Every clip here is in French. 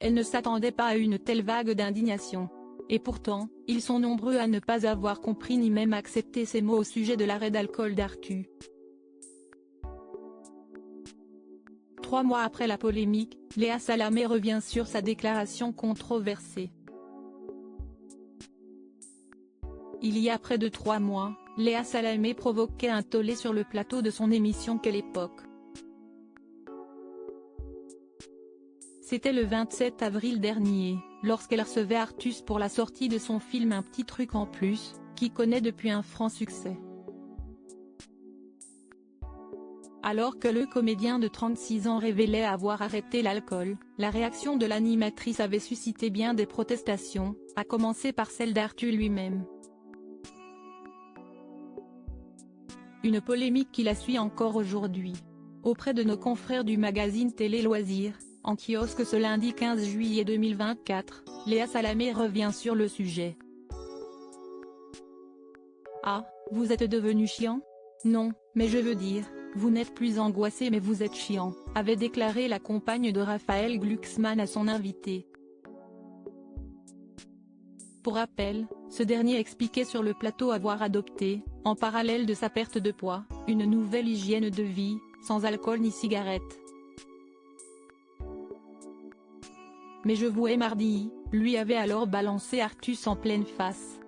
Elle ne s'attendait pas à une telle vague d'indignation. Et pourtant, ils sont nombreux à ne pas avoir compris ni même accepté ces mots au sujet de l'arrêt d'alcool d'Arthus. 3 mois après la polémique, Léa Salamé revient sur sa déclaration controversée. Il y a près de 3 mois, Léa Salamé provoquait un tollé sur le plateau de son émission Quelle époque. C'était le 27 avril dernier, lorsqu'elle recevait Arthus pour la sortie de son film Un petit truc en plus, qui connaît depuis un franc succès. Alors que le comédien de 36 ans révélait avoir arrêté l'alcool, la réaction de l'animatrice avait suscité bien des protestations, à commencer par celle d'Arthus lui-même. Une polémique qui la suit encore aujourd'hui. Auprès de nos confrères du magazine Télé Loisirs, en kiosque ce lundi 15 juillet 2024, Léa Salamé revient sur le sujet. Ah, vous êtes devenu chiant? Non, mais je veux dire, vous n'êtes plus angoissé mais vous êtes chiant, avait déclaré la compagne de Raphaël Glucksmann à son invité. Pour rappel, ce dernier expliquait sur le plateau avoir adopté, en parallèle de sa perte de poids, une nouvelle hygiène de vie, sans alcool ni cigarette. Mais je vous hais mardi, lui avait alors balancé Arthus en pleine face.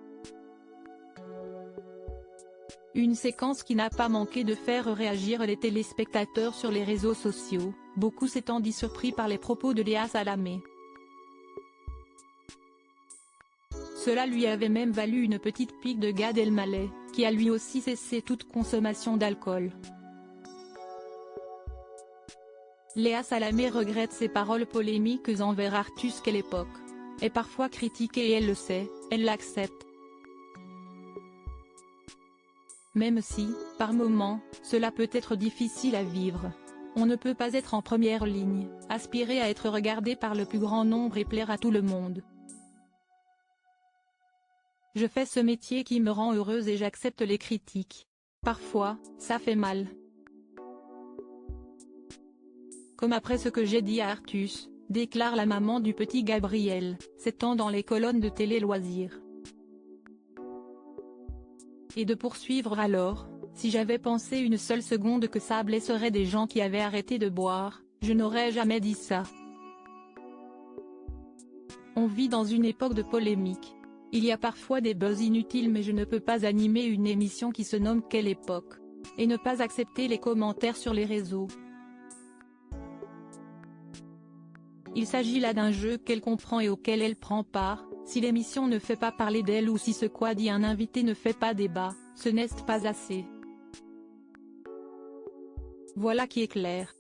Une séquence qui n'a pas manqué de faire réagir les téléspectateurs sur les réseaux sociaux, beaucoup s'étant dit surpris par les propos de Léa Salamé. Cela lui avait même valu une petite pique de Gad Elmaleh, qui a lui aussi cessé toute consommation d'alcool. Léa Salamé regrette ses paroles polémiques envers Arthus Quelle époque. Est parfois critiquée et elle le sait, elle l'accepte. Même si, par moments, cela peut être difficile à vivre. On ne peut pas être en première ligne, aspirer à être regardé par le plus grand nombre et plaire à tout le monde. Je fais ce métier qui me rend heureuse et j'accepte les critiques. Parfois, ça fait mal. Comme après ce que j'ai dit à Arthus, déclare la maman du petit Gabriel, s'étant dans les colonnes de Télé Loisirs. Et de poursuivre alors, si j'avais pensé une seule seconde que ça blesserait des gens qui avaient arrêté de boire, je n'aurais jamais dit ça. On vit dans une époque de polémique. Il y a parfois des buzz inutiles mais je ne peux pas animer une émission qui se nomme Quelle époque. Et ne pas accepter les commentaires sur les réseaux. Il s'agit là d'un jeu qu'elle comprend et auquel elle prend part. Si l'émission ne fait pas parler d'elle ou si ce qu'a dit un invité ne fait pas débat, ce n'est pas assez. Voilà qui est clair.